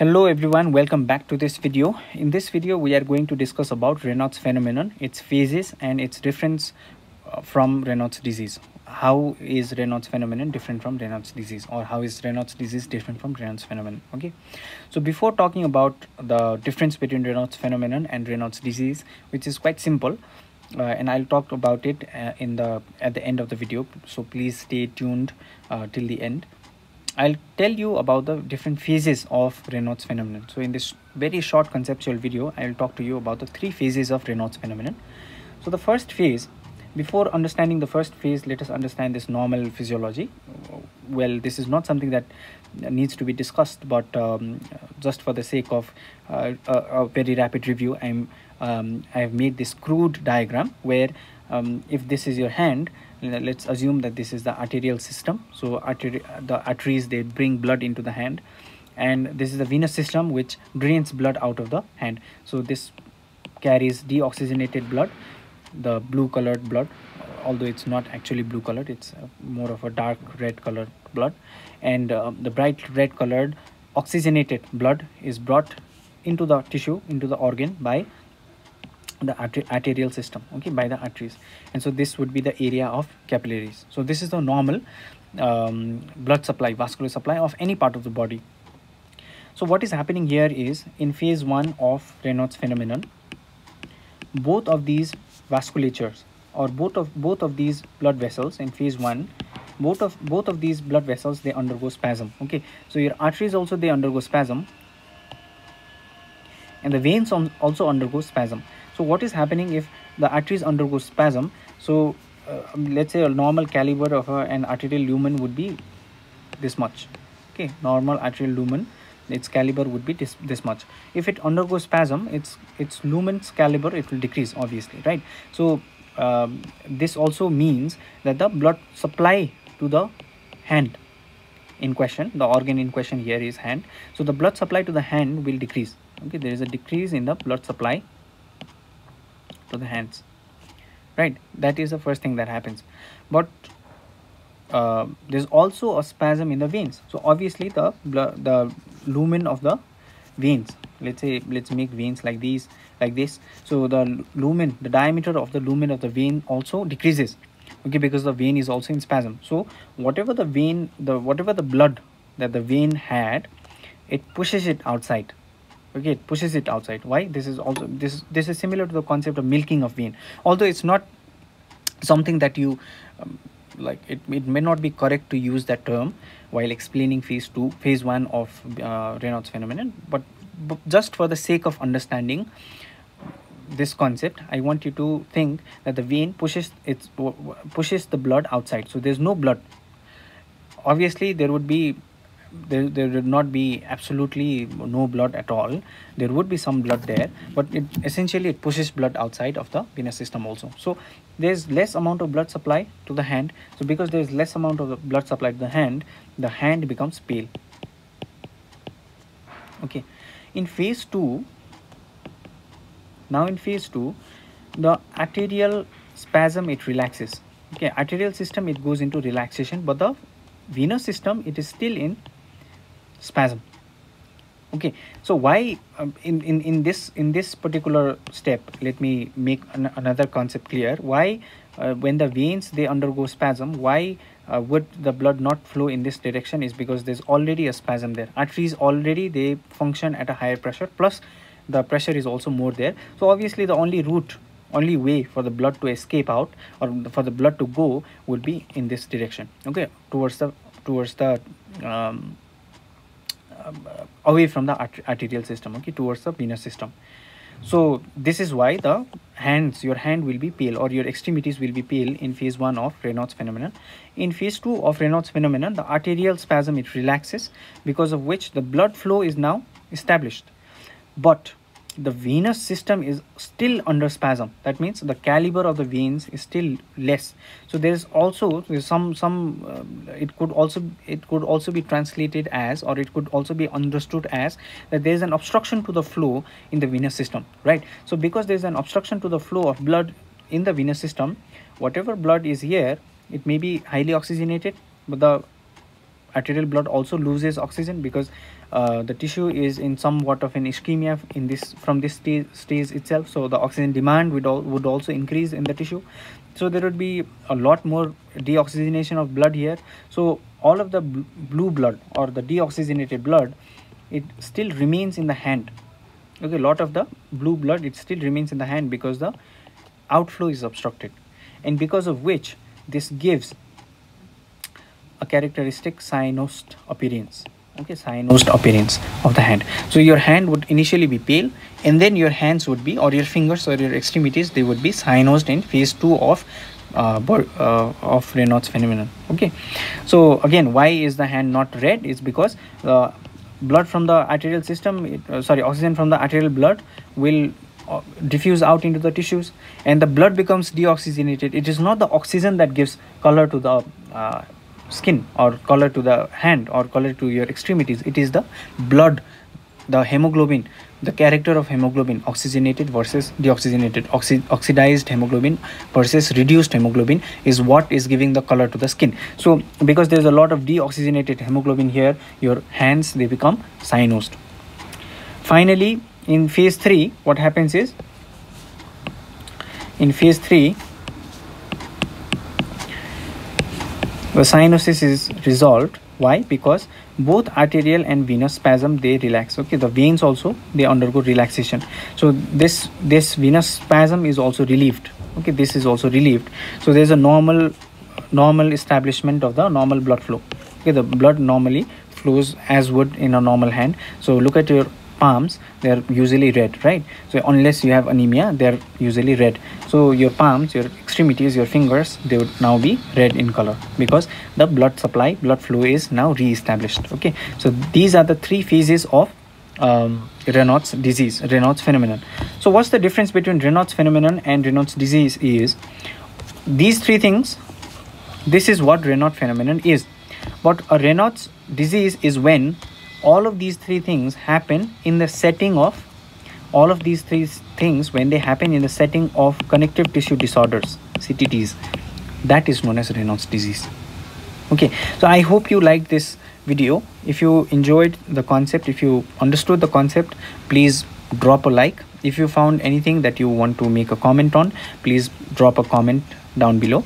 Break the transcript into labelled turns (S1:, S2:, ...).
S1: Hello everyone, welcome back to this video. In this video we are going to discuss about Raynaud's phenomenon, its phases and its difference from Raynaud's disease. How is Raynaud's phenomenon different from Raynaud's disease, or how is Raynaud's disease different from Raynaud's phenomenon? Okay, so before talking about the difference between Raynaud's phenomenon and Raynaud's disease, which is quite simple, and I'll talk about it at the end of the video, so please stay tuned till the end. I'll tell you about the different phases of Raynaud's phenomenon. So in this very short conceptual video, I'll talk to you about the three phases of Raynaud's phenomenon. So the first phase, before understanding the first phase, let us understand this normal physiology. Well, this is not something that needs to be discussed, but just for the sake of a very rapid review, I've made this crude diagram where if this is your hand, let's assume that this is the arterial system. So the arteries, they bring blood into the hand, and this is the venous system which drains blood out of the hand. So this carries deoxygenated blood, the blue colored blood, although it's not actually blue colored, it's more of a dark red colored blood, and the bright red colored oxygenated blood is brought into the tissue, into the organ by the arterial system, okay, by the arteries. And so this would be the area of capillaries. So this is the normal blood supply, vascular supply of any part of the body. So what is happening here is, in phase 1 of Raynaud's phenomenon, both of these vasculatures, or both of these blood vessels in phase 1, both of these blood vessels, they undergo spasm. Okay, so your arteries also, they undergo spasm, and the veins also undergo spasm. So what is happening if the arteries undergo spasm? So let's say a normal caliber of an arterial lumen would be this much. Okay, normal arterial lumen, its caliber would be this much. If it undergoes spasm, its lumen's caliber, it will decrease, obviously, right? So this also means that the blood supply to the hand in question, the organ in question here is hand, so the blood supply to the hand will decrease. Okay, there is a decrease in the blood supply to the hands, right? That is the first thing that happens. But there's also a spasm in the veins. So obviously the lumen of the veins, let's make veins like this. So the lumen, the diameter of the lumen of the vein also decreases, okay, because the vein is also in spasm. So whatever the blood that the vein had, it pushes it outside. Okay, it pushes it outside. Why? This is similar to the concept of milking of vein, although it's not something that you like. It may not be correct to use that term while explaining phase 1 of Raynaud's phenomenon, but just for the sake of understanding this concept, I want you to think that the vein pushes the blood outside. So there's no blood. Obviously there would not be absolutely no blood at all. There would be some blood there, but essentially it pushes blood outside of the venous system also. So there's less amount of blood supply to the hand. So because there's less amount of blood supply to the hand becomes pale. Okay, in phase 2, the arterial spasm, it relaxes. Okay, arterial system, it goes into relaxation, but the venous system, it is still in spasm. Okay, so why in this particular step, let me make another concept clear. Why when the veins, they undergo spasm, why would the blood not flow in this direction? Is because there's already a spasm there. Arteries already, they function at a higher pressure, plus the pressure is also more there. So obviously the only way for the blood to escape out, or for the blood to go, would be in this direction. Okay, towards the away from the arterial system, okay, towards the venous system. So this is why your hand will be pale, or your extremities will be pale in phase 1 of Raynaud's phenomenon. In phase 2 of Raynaud's phenomenon, the arterial spasm, it relaxes, because of which the blood flow is now established, but the venous system is still under spasm. That means the caliber of the veins is still less. So there's some it could also be translated as, or it could also be understood as, that there is an obstruction to the flow in the venous system, right? So because there's an obstruction to the flow of blood in the venous system, whatever blood is here, it may be highly oxygenated, but the arterial blood also loses oxygen, because the tissue is in somewhat of an ischemia in this from this stage itself, so the oxygen demand would also increase in the tissue, so there would be a lot more deoxygenation of blood here. So all of the blue blood or the deoxygenated blood, it still remains in the hand. Okay, a lot of the blue blood, it still remains in the hand because the outflow is obstructed, and because of which this gives a characteristic cyanosed appearance. Okay, cyanosed appearance of the hand. So your hand would initially be pale, and then your hands would be, or your fingers or your extremities, they would be cyanosed in phase 2 of Raynaud's phenomenon. Okay, so again, why is the hand not red? It's because blood from the arterial system, oxygen from the arterial blood will diffuse out into the tissues, and the blood becomes deoxygenated. It is not the oxygen that gives color to the skin, or color to the hand, or color to your extremities. It is the blood, the hemoglobin, the character of hemoglobin, oxygenated versus deoxygenated, oxidized hemoglobin versus reduced hemoglobin is what is giving the color to the skin. So because there's a lot of deoxygenated hemoglobin here, your hands, they become cyanosed. Finally, in phase 3, what happens is, in phase 3, the cyanosis is resolved. Why? Because both arterial and venous spasm, they relax. Okay, the veins also, they undergo relaxation. So this venous spasm is also relieved. Okay, this is also relieved. So there's a normal establishment of the normal blood flow. Okay, the blood normally flows as would in a normal hand. So look at your palms, they're usually red, right? So unless you have anemia, they're usually red. So your palms, your extremities, your fingers, they would now be red in color because the blood supply, blood flow is now re-established. Okay, so these are the 3 phases of Raynaud's disease, Raynaud's phenomenon. So what's the difference between Raynaud's phenomenon and Raynaud's disease is, these 3 things, this is what Raynaud phenomenon is. But a Raynaud's disease is when all of these 3 things happen in the setting of, when they happen in the setting of connective tissue disorders, CTDs. That is known as Raynaud's disease. Okay, so I hope you liked this video. If you enjoyed the concept, if you understood the concept, please drop a like. If you found anything that you want to make a comment on, please drop a comment down below.